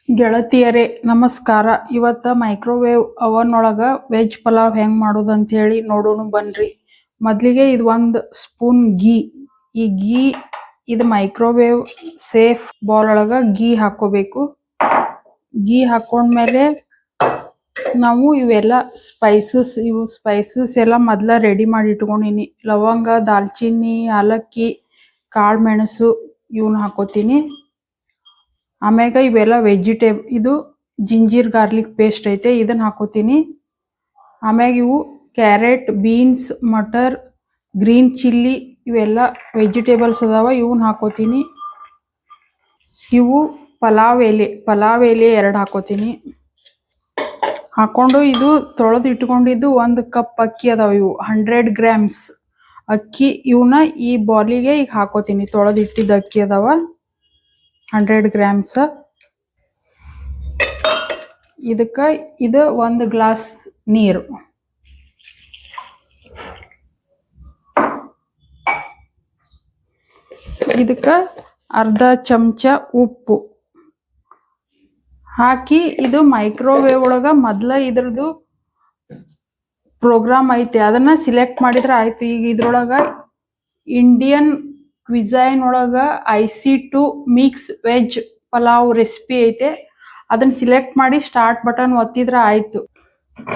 ಗೆಳತಿಯರೇ ನಮಸ್ಕಾರ. ಇವತ್ತ ಮೈಕ್ರೋವೇವ್ ಅವನ್ ಒಳಗ ವೆಜ್ ಪಲಾವ್ ಹೆಂಗ್ ಮಾಡೋದು ಅಂತ ಹೇಳಿ ನೋಡೋಣ ಬನ್ರಿ. ಮೊದಲಿಗೆ ಇದು 1 ಸ್ಪೂನ್ ಗೀ. ಈ ಗೀ ಇದು ಮೈಕ್ರೋವೇವ್ ಸೇಫ್ ಬೌಲ್ ಒಳಗ ಗೀ ಹಾಕೋಬೇಕು. ಗೀ ಹಾಕೊಂಡ್ಮೇಲೆ ನಾವು ಇವೆಲ್ಲ ಸ್ಪೈಸಸ್ ಎಲ್ಲ ಮೊದಲ ರೆಡಿ ಮಾಡಿ ಇಟ್ಕೊಂಡಿನಿ. ಲವಂಗ, ದಾಲ್ಚಿನ್ನಿ, ಏಲಕ್ಕಿ, ಕಾಳು ಮೆಣಸು ಇವನ್ನ ಹಾಕೋತೀನಿ. ಆಮ್ಯಾಗ ಇವೆಲ್ಲ ಇದು ಜಿಂಜರ್ ಗಾರ್ಲಿಕ್ ಪೇಸ್ಟ್ ಐತೆ, ಇದನ್ನ ಹಾಕೋತೀನಿ. ಆಮ್ಯಾಗ ಇವು carrot, beans, matar, green chilli ಇವೆಲ್ಲ ವೆಜಿಟೇಬಲ್ಸ್ ಅದಾವ, ಇವನ್ನ ಹಾಕೋತೀನಿ. ಇವು ಪಲಾವ್ ಎಲೆ 2 ಹಾಕೋತೀನಿ. ಹಾಕೊಂಡು ಇದು ತೊಳೆದು ಇಟ್ಕೊಂಡಿದ್ದು 1 ಕಪ್ ಅಕ್ಕಿ ಅದಾವ, ಇವು 100 ಗ್ರಾಮ್ಸ್ ಅಕ್ಕಿ. ಇವನ್ನ ಈ ಬೌಲಿಗೆ ಈಗ ಹಾಕೋತೀನಿ. ತೊಳೆದು ಇಟ್ಟಿದ್ದ ಅಕ್ಕಿ ಅದಾವ 100 ಗ್ರಾಮ್ಸ್. ಇದು 1 ಗ್ಲಾಸ್ ನೀರು. ಇದಕ್ಕೆ ಅರ್ಧ ಚಮಚ ಉಪ್ಪು ಹಾಕಿ, ಇದು ಮೈಕ್ರೋವೇವ್ ಒಳಗ ಮೊದಲ ಇದ್ರದ್ದು ಪ್ರೋಗ್ರಾಮ್ ಐತೆ, ಅದನ್ನ ಸಿಲೆಕ್ಟ್ ಮಾಡಿದ್ರೆ ಆಯ್ತು. ಈಗ ಇದ್ರೊಳಗ ಇಂಡಿಯನ್ ಕ್ವಿಸೈನ್ ಒಳಗ IC2 mix veg pulao recipe ಐತೆ, ಅದನ್ನ ಸಿಲೆಕ್ಟ್ ಮಾಡಿ ಸ್ಟಾರ್ಟ್ ಬಟನ್ ಒತ್ತಿದ್ರೆ ಆಯ್ತು.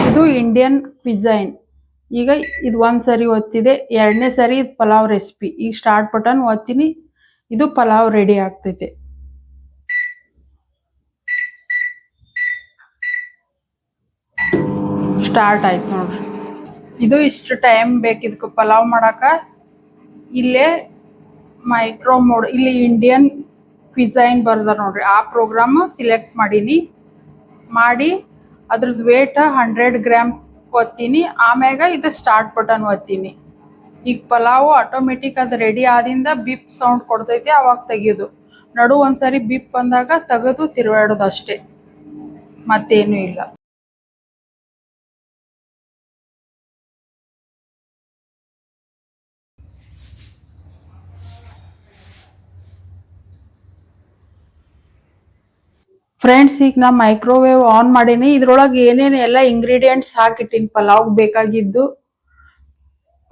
ಇದು ಇಂಡಿಯನ್ ಕ್ವಿಸೈನ್. ಈಗ ಇದು 1 ಸರಿ ಒತ್ತಿದೆ, 2ನೇ ಸರಿ ಇದು ಪಲಾವ್ ರೆಸಿಪಿ. ಈಗ ಸ್ಟಾರ್ಟ್ ಬಟನ್ ಒತ್ತೀನಿ, ಇದು ಪಲಾವ್ ರೆಡಿ ಆಗ್ತೈತೆ. ಸ್ಟಾರ್ಟ್ ಆಯ್ತು ನೋಡ್ರಿ. ಇದು ಇಷ್ಟು ಟೈಮ್ ಬೇಕು ಇದಕ್ಕೆ ಪಲಾವ್ ಮಾಡಾಕ. ಇಲ್ಲೇ ಮೈಕ್ರೋ ಮೋಡ್, ಇಲ್ಲಿ ಇಂಡಿಯನ್ ಕ್ವಿಸೈನ್ ಬರ್ದ ನೋಡ್ರಿ, ಆ ಪ್ರೋಗ್ರಾಮ್ ಸಿಲೆಕ್ಟ್ ಮಾಡಿ ಅದ್ರದ್ದು ವೇಟ್ 100 ಗ್ರಾಮ್ ಒತ್ತೀನಿ. ಆಮ್ಯಾಗ ಇದು ಸ್ಟಾರ್ಟ್ ಬಟನ್ ಒತ್ತೀನಿ. ಈಗ ಪಲಾವು ಆಟೋಮೆಟಿಕ್ ಅದು ರೆಡಿ ಆದಿಂದ ಬಿಪ್ ಸೌಂಡ್ ಕೊಡ್ತೈತಿ, ಅವಾಗ ತೆಗಿಯೋದು. ಒಂದ್ಸರಿ ಬಿಪ್ ಬಂದಾಗ ತೆಗೆದು ತಿರುವಾಡೋದು ಅಷ್ಟೇ, ಮತ್ತೇನು ಇಲ್ಲ. ಫ್ರೆಂಡ್ಸ್, ಈಗ ನಾ ಮೈಕ್ರೋವೇವ್ ಆನ್ ಮಾಡೀನಿ. ಇದ್ರೊಳಗೆ ಏನೇನು ಎಲ್ಲ ಇಂಗ್ರೀಡಿಯೆಂಟ್ಸ್ ಹಾಕಿಟ್ಟಿನಿ ಪಲಾವ್ ಬೇಕಾಗಿದ್ದು.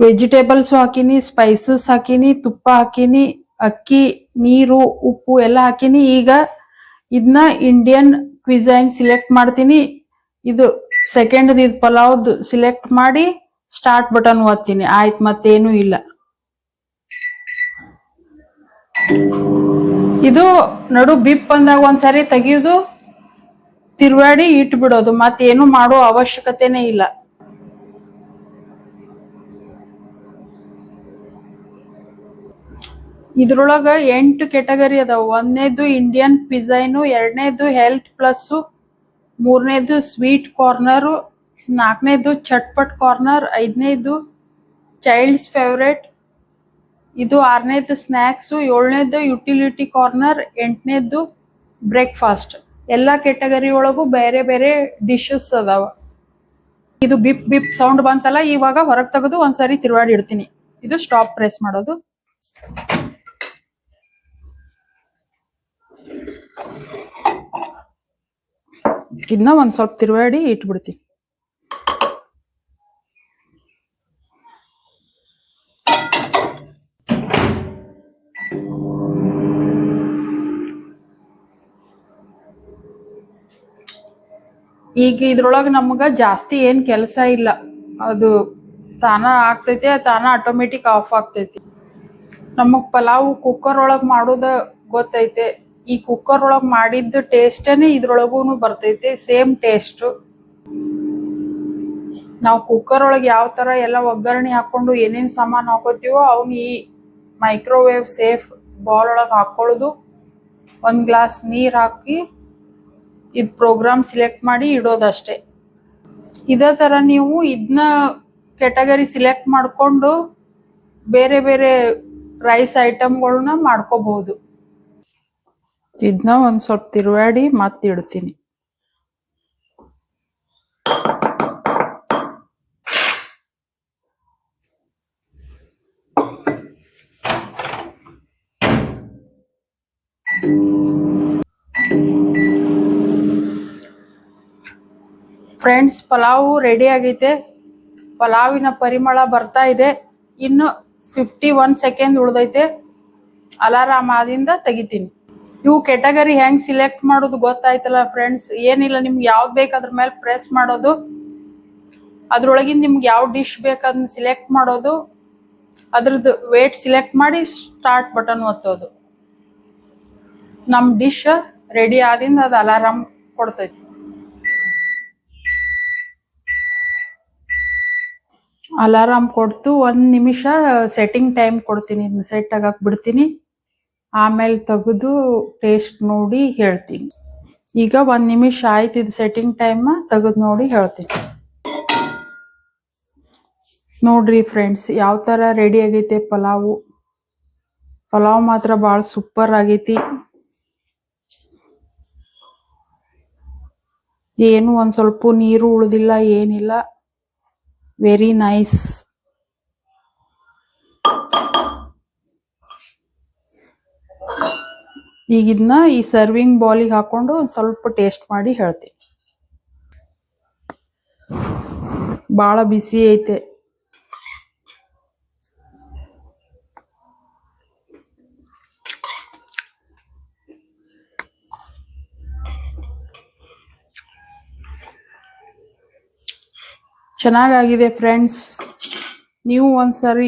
ವೆಜಿಟೇಬಲ್ಸ್ ಹಾಕಿನಿ, ಸ್ಪೈಸಸ್ ಹಾಕಿನಿ, ತುಪ್ಪ ಹಾಕಿನಿ, ಅಕ್ಕಿ, ನೀರು, ಉಪ್ಪು ಎಲ್ಲ ಹಾಕಿನಿ. ಈಗ ಇದನ್ನ ಇಂಡಿಯನ್ ಕ್ವಿಸೈನ್ ಸಿಲೆಕ್ಟ್ ಮಾಡ್ತೀನಿ. ಇದು ಸೆಕೆಂಡ್ ಇದು ಪಲಾವ್ದು ಸಿಲೆಕ್ಟ್ ಮಾಡಿ ಸ್ಟಾರ್ಟ್ ಬಟನ್ ಒತ್ತೀನಿ, ಆಯ್ತು, ಮತ್ತೇನು ಇಲ್ಲ. ಇದು ಬಿಪ್ ಬಂದಾಗ ಒಂದ್ಸರಿ ತೆಗಿಯೋದು, ತಿರುವಾಡಿ ಇಟ್ಬಿಡೋದು, ಮತ್ತೇನು ಮಾಡೋ ಅವಶ್ಯಕತೆನೇ ಇಲ್ಲ. ಇದ್ರೊಳಗ 8 ಕೆಟಗರಿ ಅದಾವ. 1ನೇದು ಇಂಡಿಯನ್ ಕ್ವಿಸೈನು, 2ನೇದು ಹೆಲ್ತ್ ಪ್ಲಸ್, 3ನೇದು ಸ್ವೀಟ್ ಕಾರ್ನರ್, 4ನೇದು ಚಟ್ಪಟ್ ಕಾರ್ನರ್, 5ನೇದು ಚೈಲ್ಡ್ಸ್ ಫೇವ್ರೇಟ್, ಇದು 6ನೇದು ಸ್ನ್ಯಾಕ್ಸು, 7ನೇದು ಯುಟಿಲಿಟಿ ಕಾರ್ನರ್, 8ನೇದು ಬ್ರೇಕ್ಫಾಸ್ಟ್. ಎಲ್ಲ ಕೆಟಗರಿ ಒಳಗೂ ಬೇರೆ ಬೇರೆ ಡಿಶಸ್ ಅದಾವ. ಇದು ಬಿಪ್ ಸೌಂಡ್ ಬಂತಲ್ಲ, ಇವಾಗ ಹೊರಗೆ ತೆಗೆದು ಒಂದ್ಸರಿ ತಿರುವಾಡಿ ಇಡ್ತೀನಿ. ಇದು ಸ್ಟಾಪ್ ಪ್ರೆಸ್ ಮಾಡೋದು. ಇದನ್ನ ಒಂದ್ ಸ್ವಲ್ಪ ತಿರುವಾಡಿ ಇಟ್ಬಿಡ್ತೀನಿ. ಈಗ ಇದ್ರೊಳಗೆ ನಮ್ಗ ಜಾಸ್ತಿ ಏನ್ ಕೆಲಸ ಇಲ್ಲ, ಅದು ತಾನ ಆಗ್ತೈತೆ, ತಾನ ಆಟೋಮೆಟಿಕ್ ಆಫ್ ಆಗ್ತೈತಿ. ನಮಗ್ ಪಲಾವ್ ಕುಕ್ಕರ್ ಒಳಗ್ ಮಾಡೋದ ಗೊತ್ತೈತೆ. ಈ ಕುಕ್ಕರ್ ಒಳಗ್ ಮಾಡಿದ ಟೇಸ್ಟೇನೆ ಇದ್ರೊಳಗೂ ಬರ್ತೈತೆ, ಸೇಮ್ ಟೇಸ್ಟ್. ನಾವು ಕುಕ್ಕರ್ ಒಳಗೆ ಯಾವ ತರ ಎಲ್ಲ ಒಗ್ಗರಣೆ ಹಾಕೊಂಡು ಏನೇನ್ ಸಾಮಾನು ಹಾಕೋತೀವೋ ಅವನ್ನ ಈ ಮೈಕ್ರೋವೇವ್ ಸೇಫ್ ಬೌಲ್ ಒಳಗೆ ಹಾಕೊಳ್ಳೋದು. 1 ಗ್ಲಾಸ್ ನೀರ್ ಹಾಕಿ ಇದು ಪ್ರೋಗ್ರಾಮ್ ಸಿಲೆಕ್ಟ್ ಮಾಡಿ ಇಡೋದಷ್ಟೇ. ಇದೇ ತರ ನೀವು ಇದನ್ನ ಕೆಟಗರಿ ಸಿಲೆಕ್ಟ್ ಮಾಡ್ಕೊಂಡು ಬೇರೆ ಬೇರೆ ರೈಸ್ ಐಟಮ್ಗಳನ್ನ ಮಾಡ್ಕೋಬಹುದು. ಇದನ್ನ ಒಂದ್ ಸ್ವಲ್ಪ ತಿರುವಾಡಿ ಮತ್ತೆ ಇಡ್ತೀನಿ. ಫ್ರೆಂಡ್ಸ್, ಪಲಾವು ರೆಡಿ ಆಗೈತೆ. ಪಲಾವಿನ ಪರಿಮಳ ಬರ್ತಾ ಇದೆ. ಇನ್ನು 51 ಸೆಕೆಂಡ್ ಉಳ್ದೈತೆ. ಅಲಾರಾಮ್ ಆದಿಂದ ತೆಗಿತೀನಿ. ಇವು ಕೆಟಗರಿ ಹೆಂಗ್ ಸಿಲೆಕ್ಟ್ ಮಾಡೋದು ಗೊತ್ತಾಯ್ತಲ್ಲ ಫ್ರೆಂಡ್ಸ್. ಏನಿಲ್ಲ, ನಿಮ್ಗೆ ಯಾವ್ದು ಬೇಕು ಅದ್ರ ಮೇಲೆ ಪ್ರೆಸ್ ಮಾಡೋದು. ಅದ್ರೊಳಗಿಂದ ನಿಮ್ಗೆ ಯಾವ ಡಿಶ್ ಬೇಕು ಅದನ್ನ ಸಿಲೆಕ್ಟ್ ಮಾಡೋದು. ಅದ್ರದ್ದು ವೇಟ್ ಸಿಲೆಕ್ಟ್ ಮಾಡಿ ಸ್ಟಾರ್ಟ್ ಬಟನ್ ಒತ್ತೋದು. ನಮ್ಮ ಡಿಶ್ ರೆಡಿ ಆದಿಂದ ಅದು ಅಲಾರಾಮ್ ಕೊಡ್ತೈತಿ. ಅಲಾರಾಮ್ ಕೊಡ್ತು 1 ನಿಮಿಷ ಸೆಟ್ಟಿಂಗ್ ಟೈಮ್ ಕೊಡ್ತೀನಿ. ಇದನ್ನ ಸೆಟ್ ಆಗಕ್ಕೆ ಬಿಡ್ತೀನಿ. ಆಮೇಲೆ ತೆಗೆದು ಟೇಸ್ಟ್ ನೋಡಿ ಹೇಳ್ತೀನಿ. ಈಗ 1 ನಿಮಿಷ ಆಯ್ತು. ಇದು ಸೆಟ್ಟಿಂಗ್ ಟೈಮ್ ತೆಗೆದು ನೋಡಿ ಹೇಳ್ತೀನಿ. ನೋಡ್ರಿ ಫ್ರೆಂಡ್ಸ್, ಯಾವ ಥರ ರೆಡಿ ಆಗೈತೆ ಪಲಾವು. ಪಲಾವ್ ಮಾತ್ರ ಭಾಳ ಸೂಪರ್ ಆಗೈತಿ. ಏನು ಒಂದು ಸ್ವಲ್ಪ ನೀರು ಉಳಿದಿಲ್ಲ, ಏನಿಲ್ಲ. Very nice. ಈಗ ಇದನ್ನ ಈ ಸರ್ವಿಂಗ್ ಬೌಲಿಗೆ ಹಾಕೊಂಡು ಒಂದು ಸ್ವಲ್ಪ ಟೇಸ್ಟ್ ಮಾಡಿ ಹೇಳ್ತೀನಿ. ಭಾಳ ಬಿಸಿ ಐತೆ. ಚೆನ್ನಾಗಾಗಿದೆ ಫ್ರೆಂಡ್ಸ್. ನೀವು ಒಂದ್ಸರಿ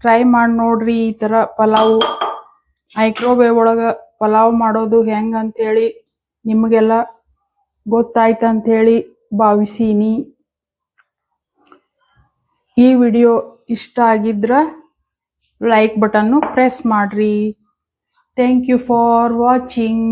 ಟ್ರೈ ಮಾಡಿ ನೋಡ್ರಿ ಈ ಥರ ಪಲಾವು. ಮೈಕ್ರೋವೇವ್ ಒಳಗೆ ಪಲಾವ್ ಮಾಡೋದು ಹೆಂಗೆ ಅಂಥೇಳಿ ನಿಮಗೆಲ್ಲ ಗೊತ್ತಾಯ್ತು ಅಂಥೇಳಿ ಭಾವಿಸೀನಿ. ಈ ವಿಡಿಯೋ ಇಷ್ಟ ಆಗಿದ್ರೆ ಲೈಕ್ ಬಟನ್ನು ಪ್ರೆಸ್ ಮಾಡಿರಿ. Thank you for watching.